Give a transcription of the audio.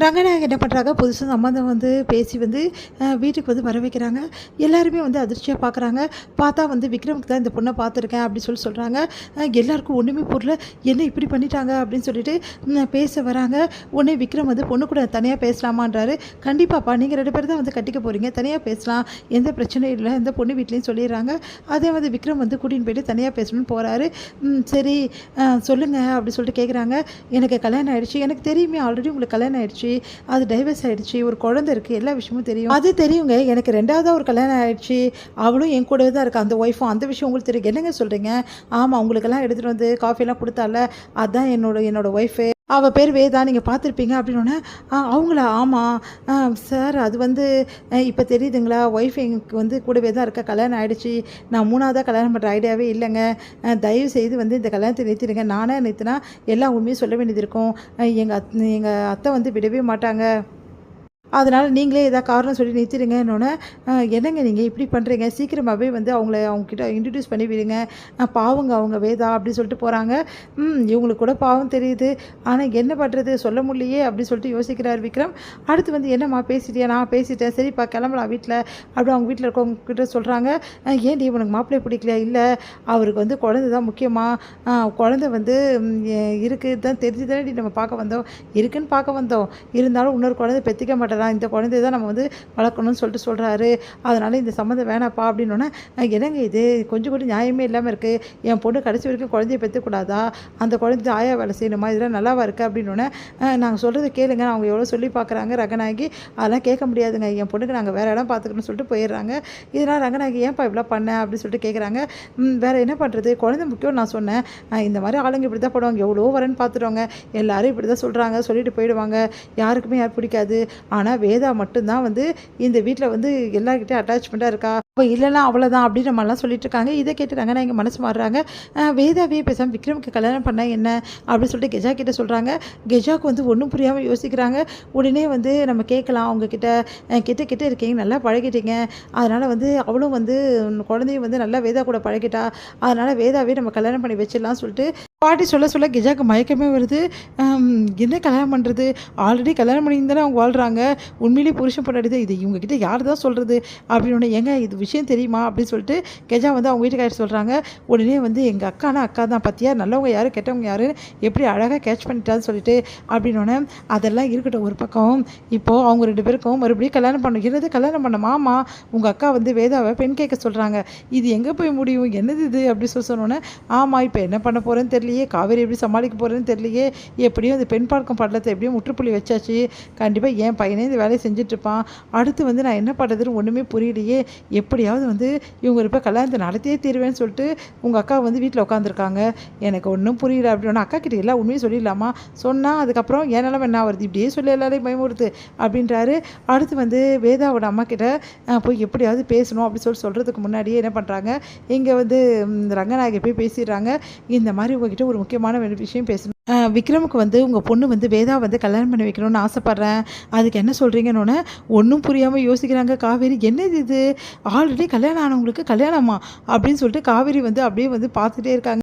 ரங்கநாயகி என்ன பண்ணுறாங்க, புதுசா சம்மந்தம் வந்து பேசி வந்து வீட்டுக்கு வந்து வர வைக்கிறாங்க. எல்லாருமே வந்து அதிர்ச்சியா பார்க்குறாங்க. பார்த்தா வந்து விக்ரமுக்கு தான் இந்த பொண்ண பார்த்துருக்கேன் அப்படின்னு சொல்கிறாங்க. எல்லாருக்கும் ஒன்றுமே புரியல. என்ன இப்படி பண்ணிட்டாங்க அப்படின்னு சொல்லிட்டு பேச வராங்க. உடனே விக்ரம் வந்து பொண்ணு கூட தனியாக பேசலாமான்றாரு. கண்டிப்பாப்பா, நீங்கள் 2 பேர் தான் வந்து கட்டிக்க போகிறீங்க, தனியாக பேசலாம், எந்த பிரச்சனையும் இல்லை, எந்த பொண்ணு வீட்லேயும் சொல்லிடுறாங்க. அதே வந்து விக்ரம் வந்து கூட்டின்னு போயிட்டு தனியாக பேசணும்னு போகிறாரு. சரி சொல்லுங்கள் அப்படி சொல்லிட்டு கேட்குறாங்க. எனக்கு கல்யாணம் ஆகிடுச்சு, எனக்கு தெரியுமே ஆல்ரெடி உங்களுக்கு கல்யாணம் ஆகிடுச்சு, அது டைவர்ஸ் ஆகிடுச்சு, ஒரு குழந்தை இருக்குது, எல்லா விஷயமும் தெரியும். அது தெரியுங்க, எனக்கு 2ஆவதாக ஒரு கல்யாணம் ஆகிடுச்சு, அவளும் என் கூடவே தான் இருக்கா, அந்த ஒய்ஃபும், அந்த விஷயம் உங்களுக்கு தெரியும். என்னங்க சொல்கிறீங்க? ஆமாம், உங்களுக்கெல்லாம் எடுத்துகிட்டு வந்து காஃபிலாம் கொடுத்தால, அதுதான் என்னோட ஒய்ஃபு, அவள் பேர் வேதா, நீங்கள் பார்த்துருப்பீங்க அப்படின்னோடனே, அவங்களா? ஆமாம் சார், அது வந்து இப்போ தெரியுதுங்களா, ஒய்ஃப் எனக்கு வந்து கூடவே தான் இருக்கா, கல்யாணம் ஆகிடுச்சு, நான் 3ஆவதாக கல்யாணம் பண்ணுற ஐடியாவே இல்லைங்க, தயவு செய்து வந்து இந்த கல்யாணத்தை நிறுத்திடுங்க, நானே நிறுத்தினா எல்லா உண்மையும் சொல்ல வேண்டியது இருக்கும், எங்கள் அத்தை வந்து விடவே மாட்டாங்க, அதனால் நீங்களே ஏதாவது காரணம் சொல்லி நிறுத்திடுங்கன்னொன்னே, என்னங்க நீங்கள் இப்படி பண்ணுறீங்க, சீக்கிரமாகவே வந்து அவங்கக்கிட்ட இன்ட்ரடியூஸ் பண்ணி விடுங்க, பாவங்க அவங்க வேதா அப்படி சொல்லிட்டு போகிறாங்க. இவங்களுக்கு கூட பாவம் தெரியுது, ஆனால் என்ன பண்ணுறது, சொல்ல முடியலையே அப்படி சொல்லிட்டு யோசிக்கிறார் விக்ரம். அடுத்து வந்து என்னம்மா பேசிட்டியா? நான் பேசிட்டேன், சரிப்பா கிளம்பலாம் வீட்டில் அப்படி அவங்க வீட்டில் இருக்கவங்க கிட்ட சொல்கிறாங்க. ஏன்டி உனக்கு மாப்பிள்ளை பிடிக்கல? இல்லை, அவருக்கு வந்து குழந்தை தான் முக்கியமாக, குழந்தை வந்து இருக்குது தான் தெரிஞ்சு தானே நம்ம பார்க்க வந்தோம், இருக்குன்னு பார்க்க வந்தோம், இருந்தாலும் இன்னொரு குழந்தை பெற்றிக்க மாட்டேன், இந்த குழந்தைய தான் நம்ம வந்து வளர்க்கணும்னு சொல்கிறாரு, அதனால் இந்த சம்மந்தம் வேணாப்பா அப்படின்னோடனே, என்னங்க இது கொஞ்சம் கூட நியாயமே இல்லாமல் இருக்குது, என் பொண்ணு கடைசி வரைக்கும் குழந்தைய பெற்றுக்கூடாதா, அந்த குழந்தை ஆயா வேலை செய்யணுமா, இதெல்லாம் நல்லாவா இருக்குது அப்படின்னோடனே, நாங்கள் சொல்கிறத கேளுங்க, அவங்க எவ்வளோ சொல்லி பார்க்குறாங்க ரங்கநாயகி, அதெல்லாம் கேட்க முடியாதுங்க, என் பொண்ணுக்கு நாங்கள் வேறு இடம் பார்த்துக்கணும்னு சொல்லிட்டு போயிடுறாங்க. இதனால் ரங்கநாயகி ஏன்ப்பா இவ்வளோ பண்ண அப்படின்னு சொல்லிட்டு கேட்குறாங்க. வேறு என்ன பண்ணுறது, குழந்தை முக்கியம் நான் சொன்னேன், இந்த மாதிரி ஆளுங்க இப்படி தான் போடுவாங்க, எவ்வளோ வரேன்னு பார்த்துருவாங்க, எல்லோரும் இப்படி தான் சொல்கிறாங்க, சொல்லிட்டு போயிடுவாங்க, யாருக்குமே யார் பிடிக்காது, ஆனால் வேதா மட்டும்தான் வந்து இந்த வீட்டில் வந்து எல்லாருக்கிட்டையும் அட்டாச்மெண்ட்டாக இருக்கா, இப்போ இல்லைனா அவ்வளோதான் அப்படின்னு நம்மலாம் சொல்லிட்டு இருக்காங்க. இதை கேட்டுறாங்க, நான் இங்கே மனசு மாறுறாங்க. வேதாவே பேசாமல் விக்ரமுக்கு கல்யாணம் பண்ண என்ன அப்படின்னு சொல்லிட்டு கெஜா கிட்டே சொல்கிறாங்க. கெஜாவுக்கு வந்து ஒன்றும் புரியாமல் யோசிக்கிறாங்க. உடனே வந்து நம்ம கேட்கலாம், அவங்கக்கிட்ட கிட்ட இருக்கீங்க, நல்லா பழகிட்டீங்க, அதனால் வந்து அவளும் வந்து குழந்தையும் வந்து நல்லா வேதா கூட பழகிட்டா, அதனால் வேதாவே நம்ம கல்யாணம் பண்ணி வச்சிடலாம் சொல்லிட்டு பாட்டி சொல்ல கெஜாவுக்கு மயக்கமே வருது. என்ன கல்யாணம் பண்ணுறது, ஆல்ரெடி கல்யாணம் பண்ணி தானே அவங்க வாழ்கிறாங்க, உண்மையிலேயே புருஷன் பொண்டாடி, இது இவங்ககிட்ட யார் தான் சொல்கிறது அப்படின்னு, ஏங்க இது விஷயம் தெரியுமா அப்படின்னு சொல்லிட்டு கெஜா வந்து அவங்க வீட்டுக்காரர் சொல்கிறாங்க. உடனே வந்து எங்கள் அக்கா தான் பார்த்தியா, நல்லவங்க யார் கெட்டவங்க யார் எப்படி அழகாக கேட்ச் பண்ணிட்டான்னு சொல்லிட்டு அப்படின்னோடனே, அதெல்லாம் இருக்கட்டும் ஒரு பக்கம், இப்போது அவங்க 2 பேருக்கும் மறுபடியும் கல்யாணம் பண்ணுறது, கல்யாணம் பண்ண மாமா உங்கள் அக்கா வந்து வேதாவை பெண் கேட்க சொல்கிறாங்க, இது எங்கே போய் முடியும், என்னது இது அப்படி சொன்னோன்னே, ஆமாம் இப்போ என்ன பண்ண போகிறேன்னு தெரியலையே, காவேரி எப்படி சமாளிக்க போகிறேன்னு தெரியலையே, எப்படியும் அந்த பெண் பார்க்கும் படலத்தை எப்படியும் முற்றுப்புள்ளி வச்சாச்சு, கண்டிப்பாக என் பையனே இந்த வேலையை செஞ்சிட்ருப்பான், அடுத்து வந்து நான் என்ன பண்ணுறதுன்னு ஒன்றுமே புரியலையே, எப்படியாவது வந்து இவங்க இப்போ கல்யாணத்தை நடத்தியே தீருவேன்னு சொல்லிட்டு உங்கள் அக்கா வந்து வீட்டில் உட்காந்துருக்காங்க, எனக்கு ஒன்றும் புரியல அப்படின்னா, அக்கா கிட்ட எல்லாம் உண்மையும் சொல்லிடலாமா, சொன்னால் அதுக்கப்புறம் ஏன் நிலமை என்ன வருது, இப்படியே சொல்லி எல்லாரையும் பயமுறுத்து அப்படின்றாரு. அடுத்து வந்து வேதாவோட அம்மா கிட்ட போய் எப்படியாவது பேசணும் அப்படின்னு சொல்கிறதுக்கு முன்னாடியே என்ன பண்ணுறாங்க, இங்கே வந்து ரங்கநாயகி போய் பேசிடுறாங்க. இந்த மாதிரி உங்ககிட்ட ஒரு முக்கியமான விஷயம் பேசணும், விக்ரமுக்கு வந்து உங்கள் பொண்ணு வந்து வேதா வந்து கல்யாணம் பண்ணி வைக்கணும்னு ஆசைப்பட்றேன், அதுக்கு என்ன சொல்கிறீங்கன்னு ஒன்றும் புரியாமல் யோசிக்கிறாங்க. காவேரி என்னது இது, ஆல்ரெடி கல்யாணம் ஆனவங்களுக்கு கல்யாணமா அப்படின்னு சொல்லிட்டு காவேரி வந்து அப்படியே வந்து பார்த்துட்டே இருக்காங்க.